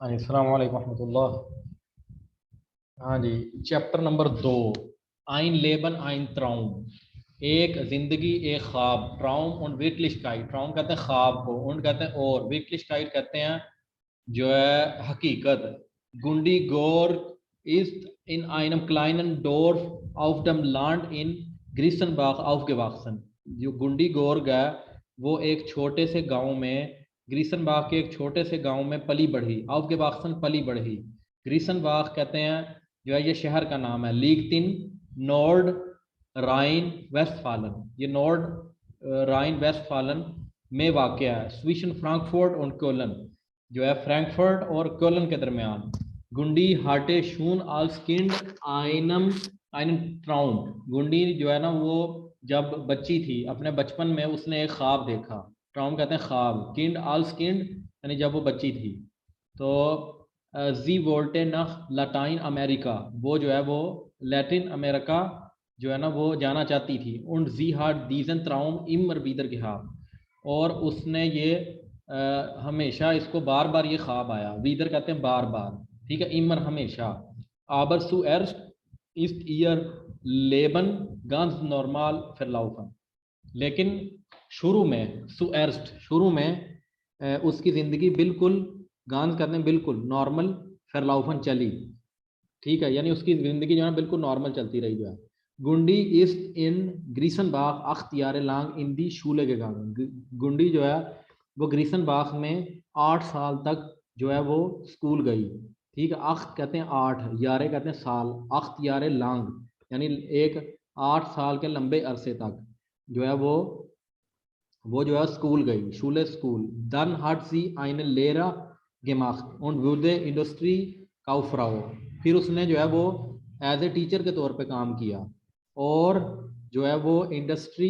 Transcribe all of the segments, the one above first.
अस्सलाम वालेकुम रहमतुल्लाह। हाँ जी, चैप्टर नंबर 2, आइन लेबन आइन ट्राउम। एक जिंदगी एक ख्वाब। ट्राउम und Wirklichkeit, ट्राउम कहते हैं ख्वाब को, und कहते हैं और, Wirklichkeit कहते हैं जो है हकीकत। गुंडी गोर ist in einem kleinen Dorf auf dem Land in Griesenbach aufgewachsen। जो गुंडी गोर्ग है वो एक छोटे से गांव में, ग्रीसनबाग के एक छोटे से गांव में पली बढ़ी। aufgewachsen पली बढ़ी। ग्रीसनबाग कहते हैं जो है ये शहर का नाम है। लीगतिन नॉर्ड राइन वेस्टफालन, ये नॉर्ड राइन वेस्टफालन में वाक़ है। स्वीशन फ्रैंकफर्ट और कोलन, जो है फ्रैंकफर्ट और कोलन के दरमियान। गुंडी हाटे शून आल्स किंड आइनम आइनम ट्राउम। गुंडी जो है ना वो जब बच्ची थी अपने बचपन में उसने एक ख्वाब देखा। ट्राउम कहते हैं ख्वाब। किंड आल्स किंड यानी जब वो बच्ची थी। तो जी वोल्टे नख लैटिन अमेरिका, वो जो है वो लैटिन अमेरिका जो है ना वो जाना चाहती थी। उन जी हार्ट दीजन ट्राउम इमर बीदर के हाथ, और उसने ये हमेशा इसको बार बार ये ख्वाब आया। वीदर कहते हैं बार बार, ठीक है। इमर हमेशा। आबर सु एर्स्ट इस्ट ईयर लेबन गांस नॉर्मल फिरलाउफन, लेकिन शुरू में सु एर्स्ट शुरू में उसकी ज़िंदगी बिल्कुल, गांस कहते हैं बिल्कुल, नॉर्मल फिरलाउफन चली, ठीक है। यानी उसकी ज़िंदगी जो है बिल्कुल नॉर्मल चलती रही जो है। गुंडी इस्ट इन ग्रीसनबाग अख्तियार लांग इन दी शूले के गांग। गुंडी जो है वो ग्रीसनबाग में 8 साल तक जो है वो स्कूल गई, ठीक है। अख्त कहते हैं 8, यारे कहते हैं साल, अख्तियार लांग यानी एक 8 साल के लंबे अरसे तक जो है वो जो है स्कूल गई, शूले स्कूल। दन हट सी आइन लेरा gemacht und wurde इंडस्ट्री काउफ्राओ। फिर उसने जो है वो एज ए टीचर के तौर पे काम किया, और जो है वो इंडस्ट्री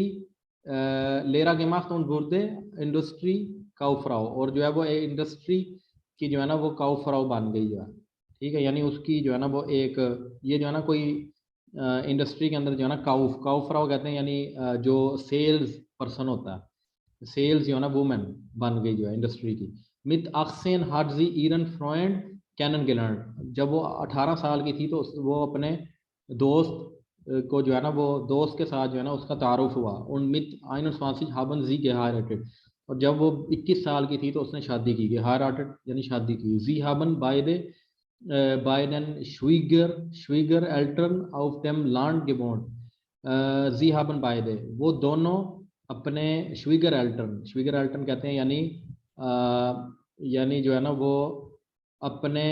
लेरा gemacht und wurde इंडस्ट्री काउफ्राओ, और जो है वो इंडस्ट्री की जो है ना वो काउफ्राओ बन गई जो है, ठीक है। यानी उसकी जो है ना वो एक, ये जो है ना कोई इंडस्ट्री के अंदर जो है ना काउफ्राओ कहते हैं, यानी जो सेल्स पर्सन होता है, सेल्स जो है ना वुमेन बन गई जो है इंडस्ट्री की। मित अक्सेन हार्जी ईरन फ्रोएंड कैनन गेलर्ड, जब वो 18 साल की थी तो वो अपने दोस्त को जो है ना वो दोस्त के साथ जो है ना उसका तारुफ हुआ। उन मित आइन स्वासी हाबन जी के हायरेटेड, और जब वो 21 साल की थी तो उसने शादी की, हायराटेड यानी शादी की। जी हाबन बायडन श्वीगर श्वीगर एल्टर्न ऑफ देम लैंड गेबोन। जी हाबन बायदे, वो दोनों अपने श्वीगर एल्टन कहते हैं, यानी जो है ना वो अपने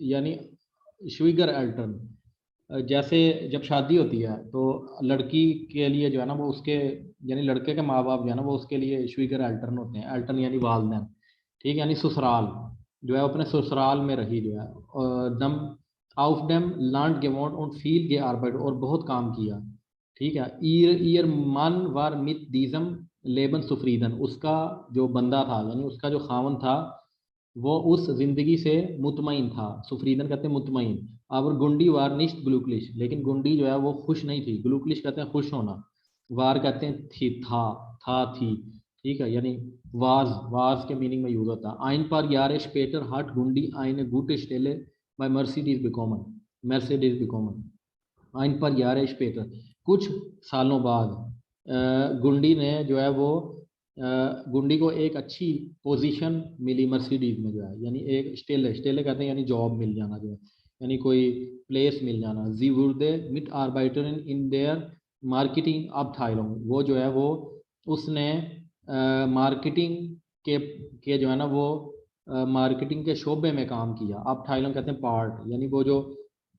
यानी श्वीगर एल्टन, जैसे जब शादी होती है तो लड़की के लिए जो है ना वो उसके, यानी लड़के के माँ बाप जो है ना वो उसके लिए श्वीगर एल्टन होते हैं। एल्टन यानी वालदैन, ठीक है। यानी ससुराल, जो है अपने ससुराल में रही जो है। दम आउफ डेम लैंड गेवॉन्ट और फील गे आर्बर्ट, और बहुत काम किया, ठीक है। ईयर मन वार मित दीजम लेबन सुफरीदन, उसका जो बंदा था यानी उसका जो खावन था वो उस जिंदगी से मुतमईन था। सुफरीदन कहते हैं मुतमईन। और गुंडी वार निश्त ग्लूकलिश, लेकिन गुंडी जो है वो खुश नहीं थी। ग्लूकलिश कहते हैं खुश होना, वार कहते हैं थी, था थी, ठीक है। यानी वाज के मीनिंग में यूज होता है। आइन पर यार स्पेटर हट गुंडी आइन गुट स्टेले बाय मर्सिडीज बिकॉमन। आइन पर यार स्पेटर, कुछ सालों बाद गुंडी ने जो है वो गुंडी को एक अच्छी पोजीशन मिली मर्सिडीज में जो है, यानी एक स्टेले कहते हैं यानी जॉब मिल जाना जो है, यानी कोई प्लेस मिल जाना। जी वुर्दे मिट आर्बाइटर इन देयर मार्केटिंग अब थाईलोंग, वो जो है वो उसने मार्केटिंग के जो है ना वो मार्केटिंग के शोबे में काम किया। अब थाईलोंग कहते हैं पार्ट, यानी वो जो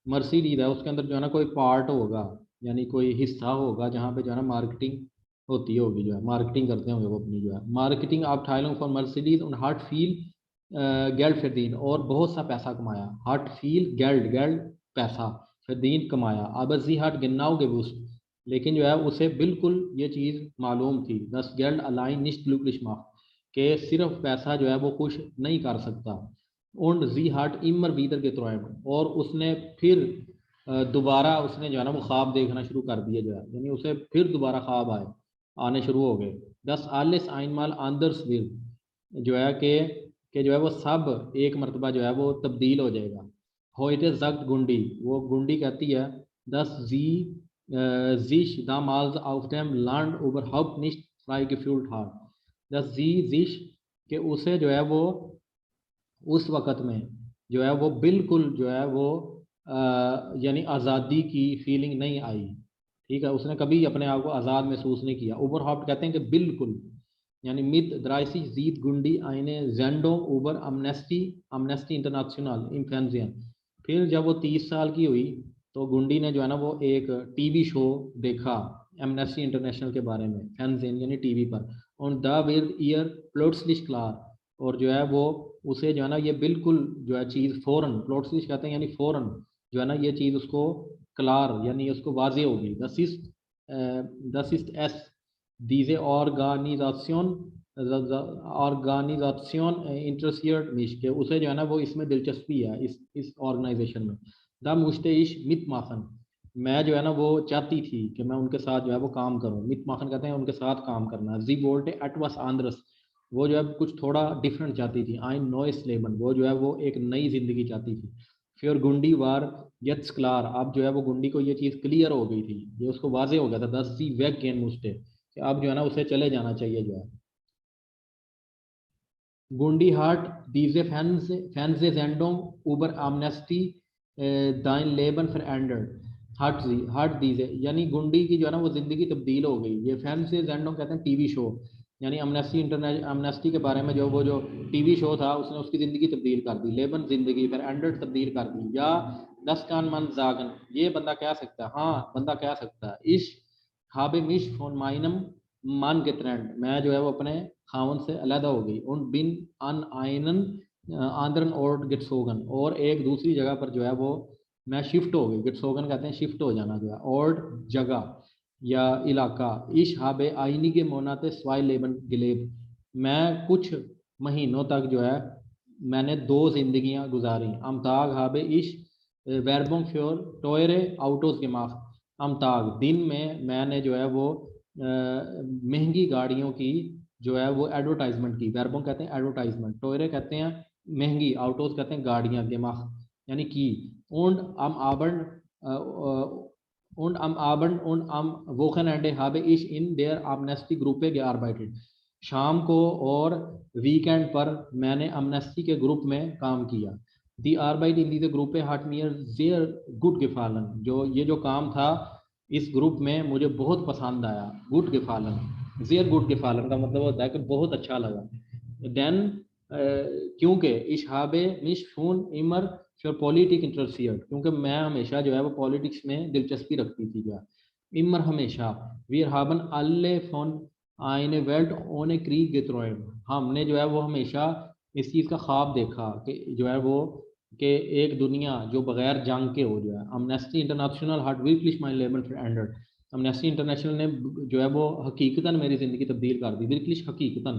मर्सिडीज है उसके अंदर जो है ना कोई पार्ट होगा, यानी कोई हिस्सा होगा जहाँ पे जो है ना मार्केटिंग होती होगी, जो है मार्केटिंग करते होंगे वो अपनी जो है। मार्केटिंग आप ठाइलों फॉर मर्सिडीज और हार्ट फील गेल्ड फिरदीन, और बहुत सा पैसा कमाया। हार्ट फील गेल्ड गेल्ड पैसा, फिरदीन कमाया। अब जी हार्ट गिन्नाओ के बूस्ट, लेकिन जो है उसे बिल्कुल ये चीज़ मालूम थी। दस गेल्ड अलाइन निश्त लुकलिशमा, के सिर्फ पैसा जो है वो कुछ नहीं कर सकता। उन जी हार्ट इमर बीतर के त्रोएम, और उसने फिर दोबारा उसने जो है ना वो ख्वाब देखना शुरू कर दिया जो है, यानी उसे फिर दोबारा ख्वाब आने शुरू हो गए। दस आलिस आइनमाल आंदर्स विल, जो है कि कि जो है वो सब एक मरतबा जो है वो तब्दील हो जाएगा। होइटे जक्त गुंडी, वो गुंडी कहती है दस जी जिश दा malls auf dem Land überhaupt nicht freigefühlt hat, दस जी जिश के उसे जो है वो उस वक़्त में जो है वो बिल्कुल जो है वो यानी आज़ादी की फीलिंग नहीं आई। ठीक है, उसने कभी अपने आप को आज़ाद महसूस नहीं किया। ओवरहाफ्ट कहते हैं कि बिल्कुल, यानी mit 30 sieht Gundi eine Sendung über Amnesty International im Fernsehen। फिर जब वो 30 साल की हुई तो गुंडी ने जो है ना वो एक टीवी शो देखा एमनेस्टी इंटरनेशनल के बारे में, फैंजेन यानी टीवी पर। और द विद ईयर प्लोट्सलिश क्लार, और जो है वो उसे जो है ना ये बिल्कुल जो है चीज़ फ़ौरन, प्लोट्सलिश कहते हैं यानी फ़ौरन जो है ना ये चीज़ उसको क्लार यानी उसको वाजे होगी। दस east S diese Organisation interessiert mich, कि उसे जो है ना वो इसमें दिलचस्पी है इस ऑर्गेनाइजेशन में। दा मुश्ते इश मित माखन, मैं जो है ना वो चाहती थी कि मैं उनके साथ जो है वो काम करूं। मित माखन कहते हैं उनके साथ काम करना। जी बोल्टे एटवस आंद्रस, वो जो है कुछ थोड़ा डिफरेंट चाहती थी। आइन नोइस लेबन, वो जो है वो एक नई जिंदगी चाहती थी। फिर गुंडी वार यत्स क्लार, अब जो है वो गुंडी को ये चीज़ क्लियर हो गई थी, ये उसको वाजे हो गया था। दस जी वेग गेन मुस्टे, कि अब जो है ना उसे चले जाना चाहिए जो है। गुंडी हार्ट दीजे फैंसे जेंडोंग उबर आमनेस्टी दाइन लेबन फिर एंडर हार्ट दीजे, यानी गुंडी की जो है ना वो ज़िंदगी तब्दील हो गई। ये फैंसे जेंडोंग कहते हैं टीवी शो, यानी अमनेस्टी के बारे में जो वो जो टीवी शो था उसने उसकी ज़िंदगी तब्दील कर दी। लेबन ज़िंदगी, फिर एंडर तब्दील कर दी। या दस कान मन जागन, ये बंदा कह सकता है, हाँ बंदा कह सकता है। इश हाबे मिश फोन माइनम मान के ट्रेंड, मैं जो है वो अपने खावन से अलहदा हो गई। उन बिन अन आइनन आंद्रन और गिट्सोगन, और एक दूसरी जगह पर जो है वो मैं शिफ्ट हो गई। गिट्सोगन कहते हैं शिफ्ट हो जाना जो है, और जगह या इलाका। इश हाबे आइनी के मोनाते स्वाई लेबन गिलेब, मैं कुछ महीनों तक जो है मैंने दो जिंदगियां गुजारी। अमताग हाबे इश वेरबों फ्योर टोयरे आउटोस के माफ, अमताग दिन में मैंने जो है वो महंगी गाड़ियों की जो है वो एडवर्टाइजमेंट की। वेरबों कहते हैं एडवर्टाइजमेंट, टोयरे कहते हैं महंगी, आउटोस कहते हैं गाड़ियाँ, गेमाख यानी की। und am Abend und am Wochenende habe ich in der Amnesty Gruppe gearbeitet, शाम को और वीकेंड पर मैंने अमनेस्टी के ग्रुप में काम किया। दी आर्बाइट इन दी ग्रुप हाट मियर जेयर गुड gefallen, जो ये जो काम था इस ग्रुप में मुझे बहुत पसंद आया। गुड gefallen, जेयर गुड gefallen का मतलब होता है कि बहुत अच्छा लगा। देन क्योंकि इशहाबे मिश फोन इमर फिर पॉलिटिक इंटरफियर, क्योंकि मैं हमेशा जो है वो पॉलिटिक्स में दिलचस्पी रखती थी। जो है इमर हमेशा, वीर हाबन अल्ले फोन आइने वेल्ट ओने क्रीक गेत्रोइम, हमने जो है वो हमेशा इस चीज़ का ख्वाब देखा कि जो है वो कि एक दुनिया जो बगैर जंग के हो। जो है अमनेस्टी इंटरनेशनल हार्ट वीकलिश माई लेबन फिर एंडर, अमनेस्टी इंटरनेशनल ने जो है वो हकीकतन मेरी ज़िंदगी तब्दील कर दी। वीकलिश हकीकतन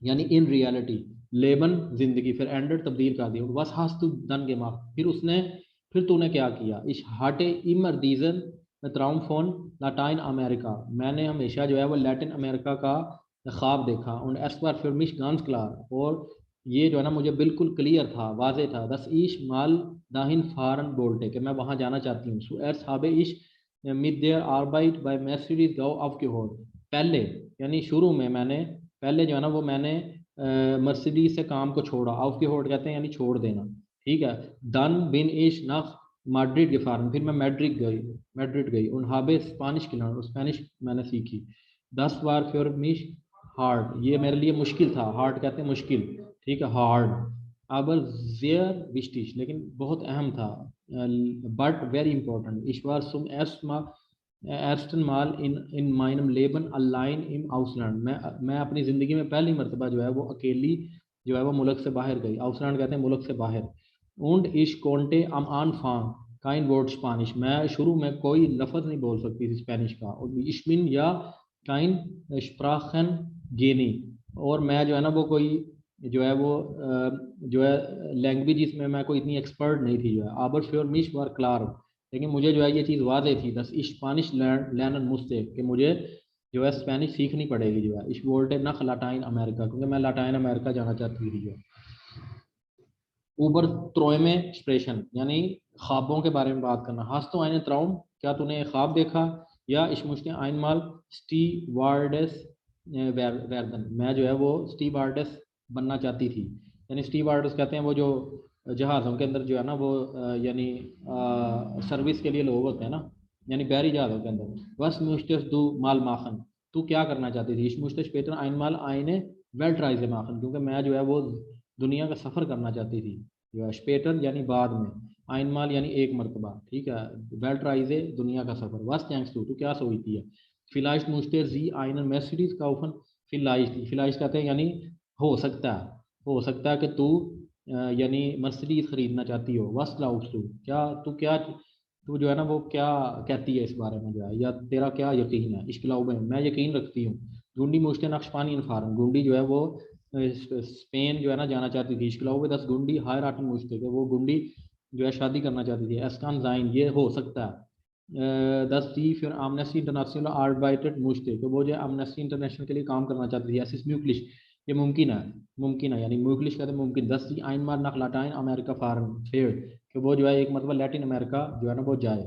यानी इन रियलिटी, लेबन जिंदगी, फिर एंडर तब्दील कर दी। बस हास तू दन के माफ, फिर तूने क्या किया। इस हाटे इमर दीजन त्राउम फोन लाटाइन अमेरिका, मैंने हमेशा जो है वो लैटिन अमेरिका का ख्वाब देखा। और एस बार फिर मिश गांस क्लार, और ये जो है ना मुझे बिल्कुल क्लियर था, वाजे था। दस ईश माल दाहिन फारन बोल्टे, कि मैं वहाँ जाना चाहती हूँ। सो एस हाबे इश मिड देयर आर्बाइट बाय मैसिडीज गाओ ऑफ के होड, पहले यानी शुरू में मैंने पहले जो है ना वो मैंने मर्सिडीज से काम को छोड़ा। आउफ की होट कहते हैं यानी छोड़ देना। ठीक है, दन बिन इश नफ मैड्रिड के फार्म, फिर मैं मैड्रिड गई। उन हाबे स्पानिश की लर्न, स्पेनिश मैंने सीखी। 10 बार फिर मिश हार्ड, ये मेरे लिए मुश्किल था। हार्ड कहते हैं मुश्किल, ठीक है, हार्ड। aber sehr wichtig, लेकिन बहुत अहम था। बट वेरी इंपॉर्टेंट, ईश्वर सुम एस्टन माल इन माइनम लेबन अलाइन इन आउसलैंड, मैं अपनी ज़िंदगी में पहली मरतबा जो है वो अकेली जो है वो मुल्क से बाहर गई। आउसलैंड कहते हैं मुल्क से बाहर। उंड इश कोंटे अम आन फांग काइन वर्ड स्पानिश, मैं शुरू में कोई लफ्ज़ नहीं बोल सकती थी स्पेनिश का। और इश्मिन या काइन स्प्राखन गेनी, और मैं जो है ना वो कोई जो है वो जो है लैंग्वेज में मैं कोई इतनी एक्सपर्ट नहीं थी। जो है आबर फ्योर मिश वर क्लार, लेकिन मुझे जो है ये चीज़ वादे थी। दस स्पानिश लैंड मुझसे कि मुझे जो है स्पेनिश सीखनी पड़ेगी जो है। इस वोल्टे नख लाटाइन अमेरिका, क्योंकि मैं लाटाइन अमेरिका जाना चाहती थी जो। ऊबर त्रोएमे एक्सप्रेशन यानी ख्वाबों के बारे में बात करना। हास तो आइन त्राउम, क्या तूने ख्वाब देखा? या इश्मुश्ते आइन माल स्टीवार्डेस वेर्दन, मैं जो है वो स्टीवार्डेस बनना चाहती थी। यानी स्टीवार्डेस कहते हैं वो जो जहाज़ों के अंदर जो है ना वो यानी सर्विस के लिए लोग होते हैं ना, यानी बहरी जहाज़ों के अंदर। वस मुश्तस दू माल माखन, तू क्या करना चाहती थी? इश्मुश्ते पेटर आइन माल आइने वेल्ट राइजे माखन, क्योंकि मैं जो है वो दुनिया का सफ़र करना चाहती थी जो है। स्पेटर यानी बाद में, आइनमाल यानी एक मरतबा, ठीक है। वेल्ट राइजे दुनिया का सफ़र। वस थैंक्स टू, क्या सोचती है? फिलाइस्ट मुश्तेर जी आइन मैसिडीज काउफन फिलाइस्ट, फिलाइस्ट कहते हैं यानी हो सकता है, हो सकता है कि तू यानी मर्सिडीज खरीदना चाहती हो। वस लाउस टू, क्या तू क्या तू जो है ना वो क्या कहती है इस बारे में जो है, या तेरा क्या यकीन है? इश्कलाउ में, मैं यकीन रखती हूँ। गुंडी मुश्ते नक्शपानी इन्फारम, गुंडी जो है वो स्पेन जो है ना जाना चाहती थी। इश्कलाउ में 10 गुंडी हायर आटन मुश्ते, वो गुंडी जो है शादी करना चाहती थी। एस्कान जाइन, ये हो सकता है। 10 दी फिर आमनेस्टी इंटरनेशनल आर्बाइटेड मुश्ते, तो वो जो है आमनेस्टी इंटरनेशनल के लिए काम करना चाहती थी। एसिस म्यूकलिश, ये मुमकिन है, मुमकिन है यानी म्यूकलिश कहते हैं मुमकिन। 10 दी आइन मार नख लाटाइन अमेरिका फारन फेयर, कि वो जो है एक मतलब लैटिन अमेरिका जो है ना वो जाए।